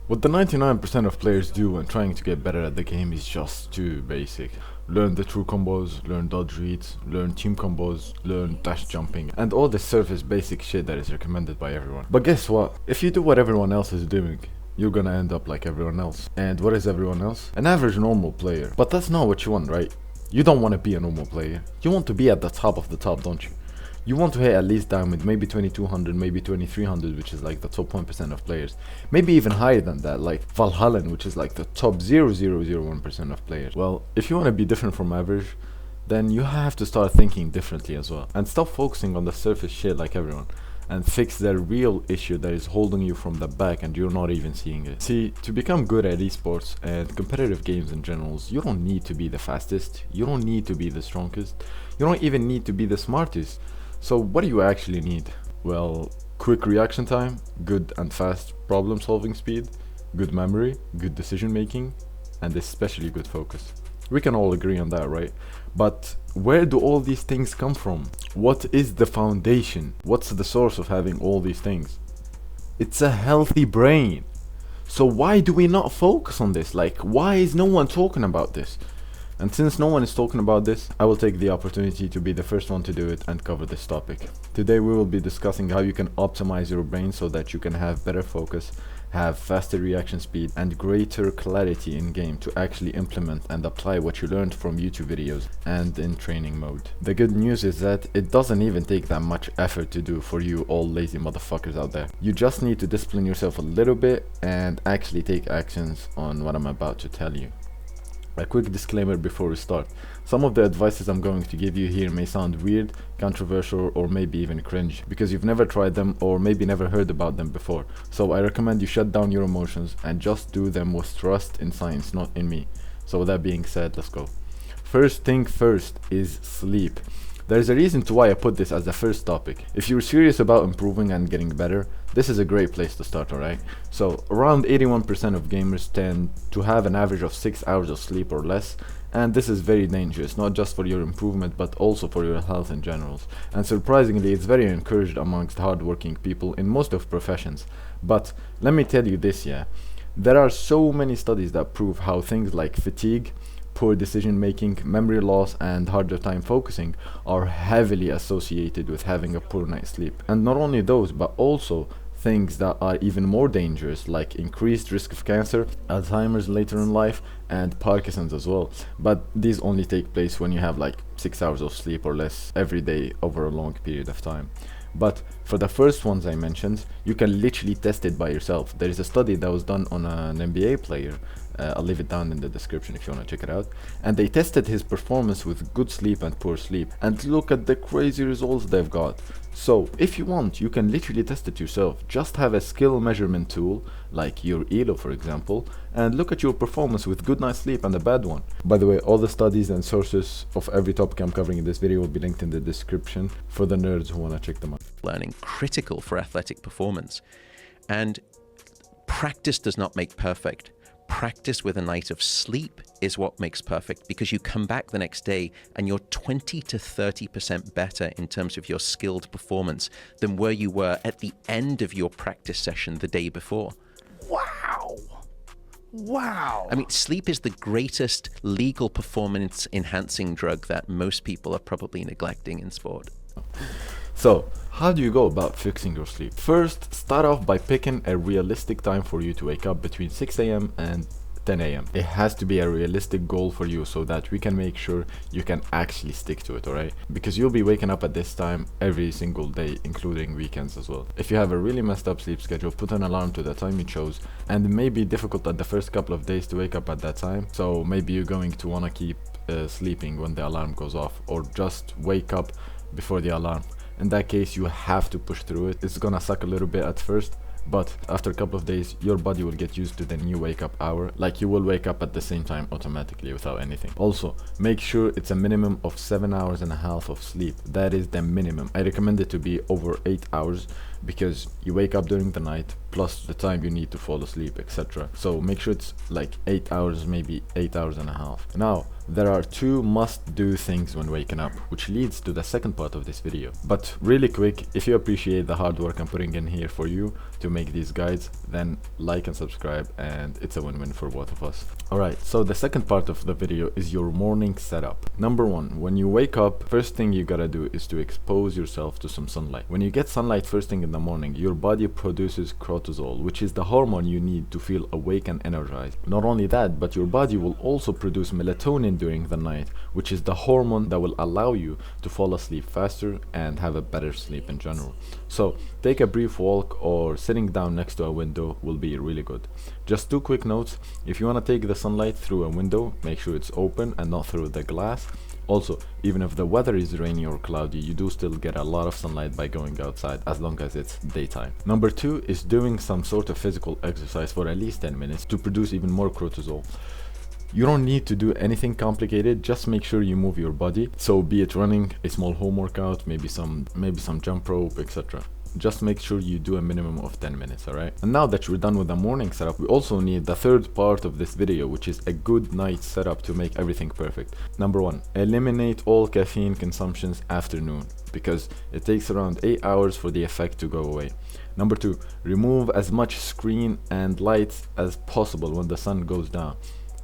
What the 99% of players do when trying to get better at the game is just too basic. Learn the true combos, learn dodge reads, learn team combos, learn dash jumping, and all the surface basic shit that is recommended by everyone. But guess what? If you do what everyone else is doing, you're gonna end up like everyone else. And what is everyone else? An average normal player. But that's not what you want, right? You don't want to be a normal player. You want to be at the top of the top, don't you? You want to hit at least diamond, maybe 2200, maybe 2300, which is like the top 1% of players. Maybe even higher than that, like Valhalla, which is like the top 0.0001% of players. Well, if you want to be different from average, then you have to start thinking differently as well. And stop focusing on the surface shit like everyone. And fix the real issue that is holding you from the back and you're not even seeing it. See, to become good at esports and competitive games in general, you don't need to be the fastest, you don't need to be the strongest, you don't even need to be the smartest. So what do you actually need? Well, quick reaction time, good and fast problem solving speed, good memory, good decision making, and especially good focus. We can all agree on that, right? But where do all these things come from? What is the foundation? What's the source of having all these things? It's a healthy brain. So why do we not focus on this? Like, why is no one talking about this? And since no one is talking about this, I will take the opportunity to be the first one to do it and cover this topic. Today we will be discussing how you can optimize your brain so that you can have better focus, have faster reaction speed, and greater clarity in game to actually implement and apply what you learned from YouTube videos and in training mode. The good news is that it doesn't even take that much effort to do for you all lazy motherfuckers out there. You just need to discipline yourself a little bit and actually take actions on what I'm about to tell you. A quick disclaimer before we start. Some of the advices I'm going to give you here may sound weird, controversial, or maybe even cringe because you've never tried them or maybe never heard about them before. So I recommend you shut down your emotions and just do them with trust in science, not in me. So with that being said, let's go. First thing first is sleep. There's a reason to why I put this as the first topic. If you're serious about improving and getting better, this is a great place to start, alright? So, around 81% of gamers tend to have an average of 6 hours of sleep or less, and this is very dangerous, not just for your improvement but also for your health in general. And surprisingly, it's very encouraged amongst hardworking people in most of professions. But let me tell you this, yeah, there are so many studies that prove how things like fatigue, poor decision making, memory loss, and harder time focusing are heavily associated with having a poor night's sleep. And not only those, but also things that are even more dangerous, like increased risk of cancer, Alzheimer's later in life, and Parkinson's as well. But these only take place when you have like 6 hours of sleep or less every day over a long period of time. But for the first ones I mentioned, you can literally test it by yourself. There is a study that was done on an NBA player. I'll leave it down in the description if you want to check it out. And they tested his performance with good sleep and poor sleep. And look at the crazy results they've got. So if you want, you can literally test it yourself. Just have a skill measurement tool, like your ELO for example, and look at your performance with good night's sleep and a bad one. By the way, all the studies and sources of every topic I'm covering in this video will be linked in the description for the nerds who want to check them out. Learning critical for athletic performance. And practice does not make perfect. Practice with a night of sleep is what makes perfect, because you come back the next day and you're 20 to 30% better in terms of your skilled performance than where you were at the end of your practice session the day before. Wow. I mean, sleep is the greatest legal performance enhancing drug that most people are probably neglecting in sport. So, how do you go about fixing your sleep? First, start off by picking a realistic time for you to wake up between 6 a.m. and 10 a.m. It has to be a realistic goal for you so that we can make sure you can actually stick to it, alright? Because you'll be waking up at this time every single day, including weekends as well. If you have a really messed up sleep schedule, put an alarm to the time you chose, and it may be difficult at the first couple of days to wake up at that time, so maybe you're going to want to keep sleeping when the alarm goes off, or just wake up before the alarm. In that case, you have to push through it. It's gonna suck a little bit at first, but after a couple of days, your body will get used to the new wake up hour. Like, you will wake up at the same time automatically without anything. Also, make sure it's a minimum of 7 hours and a half of sleep. That is the minimum. I recommend it to be over 8 hours because you wake up during the night, plus the time you need to fall asleep, etc. So make sure it's like 8 hours, maybe 8 hours and a half. Now, there are two must-do things when waking up, which leads to the second part of this video. But really quick, if you appreciate the hard work I'm putting in here for you to make these guides, then like and subscribe, and it's a win-win for both of us. Alright, so the second part of the video is your morning setup. Number one, when you wake up, first thing you gotta do is to expose yourself to some sunlight. When you get sunlight first thing in the morning, your body produces cortisol, which is the hormone you need to feel awake and energized. Not only that, but your body will also produce melatonin during the night, which is the hormone that will allow you to fall asleep faster and have a better sleep in general. So take a brief walk or sitting down next to a window will be really good. Just two quick notes: if you want to take the sunlight through a window, make sure it's open and not through the glass. Also, even if the weather is rainy or cloudy, you do still get a lot of sunlight by going outside, as long as it's daytime. Number two is doing some sort of physical exercise for at least 10 minutes to produce even more cortisol. You don't need to do anything complicated, just make sure you move your body. So be it running, a small home workout, maybe some jump rope, etc. Just make sure you do a minimum of 10 minutes, alright? And now that you're done with the morning setup, we also need the third part of this video, which is a good night setup to make everything perfect. Number one, eliminate all caffeine consumptions afternoon, because it takes around 8 hours for the effect to go away. Number two, remove as much screen and lights as possible when the sun goes down.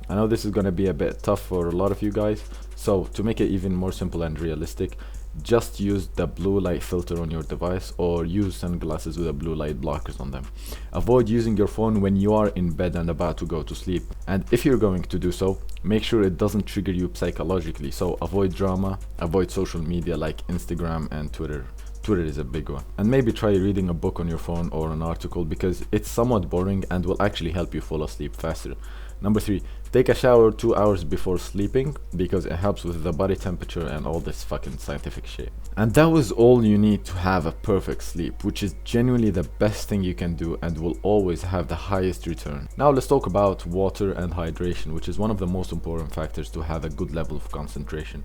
I know this is gonna be a bit tough for a lot of you guys, so to make it even more simple and realistic, just use the blue light filter on your device or use sunglasses with the blue light blockers on them. Avoid using your phone when you are in bed and about to go to sleep, and if you're going to do so, make sure it doesn't trigger you psychologically. So avoid drama, avoid social media like Instagram and Twitter. Twitter is a big one. And maybe try reading a book on your phone or an article, because it's somewhat boring and will actually help you fall asleep faster. Number three, take a shower 2 hours before sleeping, because it helps with the body temperature and all this fucking scientific shit. And that was all you need to have a perfect sleep, which is genuinely the best thing you can do and will always have the highest return. Now let's talk about water and hydration, which is one of the most important factors to have a good level of concentration.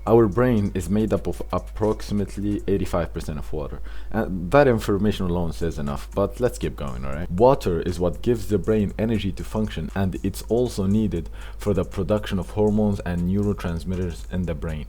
Our brain is made up of approximately 85% of water, and that information alone says enough, but let's keep going, alright? Water is what gives the brain energy to function, and it's also needed for the production of hormones and neurotransmitters in the brain,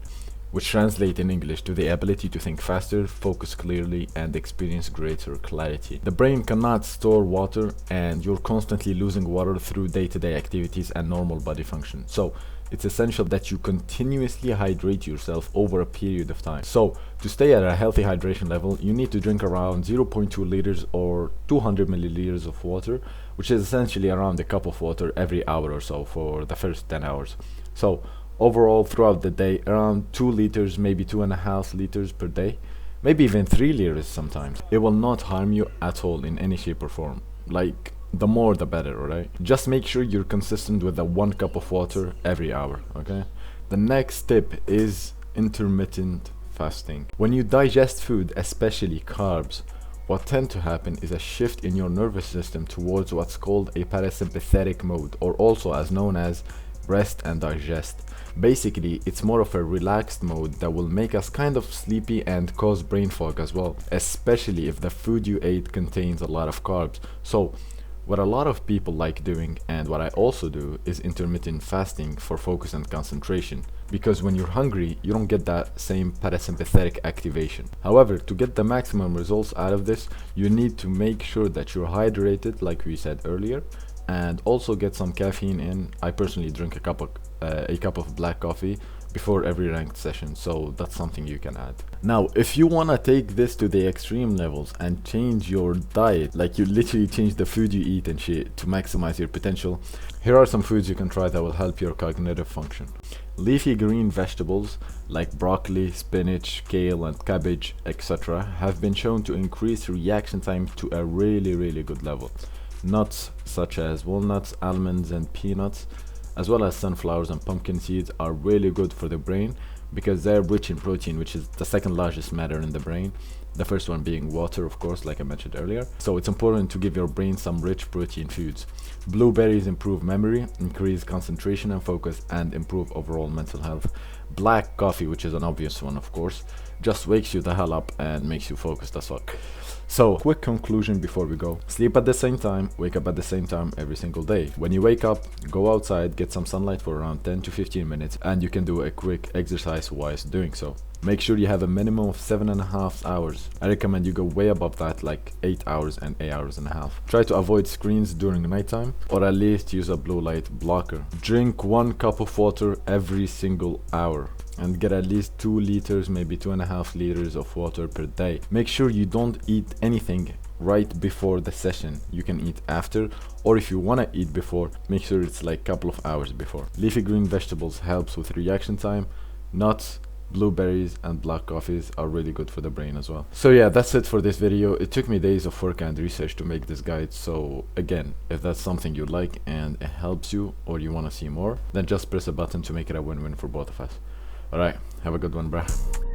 which translate in English to the ability to think faster, focus clearly, and experience greater clarity. The brain cannot store water, and you're constantly losing water through day-to-day activities and normal body function. So it's essential that you continuously hydrate yourself over a period of time. So to stay at a healthy hydration level, you need to drink around 0.2 liters or 200 milliliters of water, which is essentially around a cup of water every hour or so for the first 10 hours. So overall, throughout the day, around 2 liters, maybe 2.5 liters per day, maybe even 3 liters sometimes. It will not harm you at all in any shape or form. Like, the more the better, alright? Just make sure you're consistent with the 1 cup of water every hour, okay? The next tip is intermittent fasting. When you digest food, especially carbs, what tends to happen is a shift in your nervous system towards what's called a parasympathetic mode, or also as known as rest and digest. Basically, it's more of a relaxed mode that will make us kind of sleepy and cause brain fog as well, especially if the food you ate contains a lot of carbs. So what a lot of people like doing, and what I also do, is intermittent fasting for focus and concentration, because when you're hungry, you don't get that same parasympathetic activation. However, to get the maximum results out of this, you need to make sure that you're hydrated, like we said earlier, and also get some caffeine in. I personally drink a cup of black coffee before every ranked session, so that's something you can add. Now, if you want to take this to the extreme levels and change your diet, like you literally change the food you eat and shit to maximize your potential, here are some foods you can try that will help your cognitive function. Leafy green vegetables like broccoli, spinach, kale, and cabbage, etc. have been shown to increase reaction time to a really good level. Nuts such as walnuts, almonds, and peanuts, as well as sunflowers and pumpkin seeds, are really good for the brain because they're rich in protein, which is the second largest matter in the brain, The first one being water, of course, like I mentioned earlier. So it's important to give your brain some rich protein foods. Blueberries improve memory, increase concentration and focus, and improve overall mental health. Black coffee, which is an obvious one, of course, just wakes you the hell up and makes you focused as fuck. So, quick conclusion before we go. Sleep at the same time, wake up at the same time every single day. When you wake up, go outside, get some sunlight for around 10 to 15 minutes, and you can do a quick exercise whilst doing so. Make sure you have a minimum of 7.5 hours. I recommend you go way above that, like 8 hours and 8 hours and a half. Try to avoid screens during nighttime, or at least use a blue light blocker. Drink 1 cup of water every single hour, and get at least 2 liters, maybe 2.5 liters of water per day. Make sure you don't eat anything right before the session. You can eat after, or if you want to eat before, make sure it's like a couple of hours before. Leafy green vegetables helps with reaction time. Nuts, blueberries and black coffees are really good for the brain as well. So yeah, that's it for this video. It took me days of work and research to make this guide, so again, if that's something you like and it helps you, or you want to see more, then just press a button to make it a win-win for both of us. Alright, have a good one, bruh.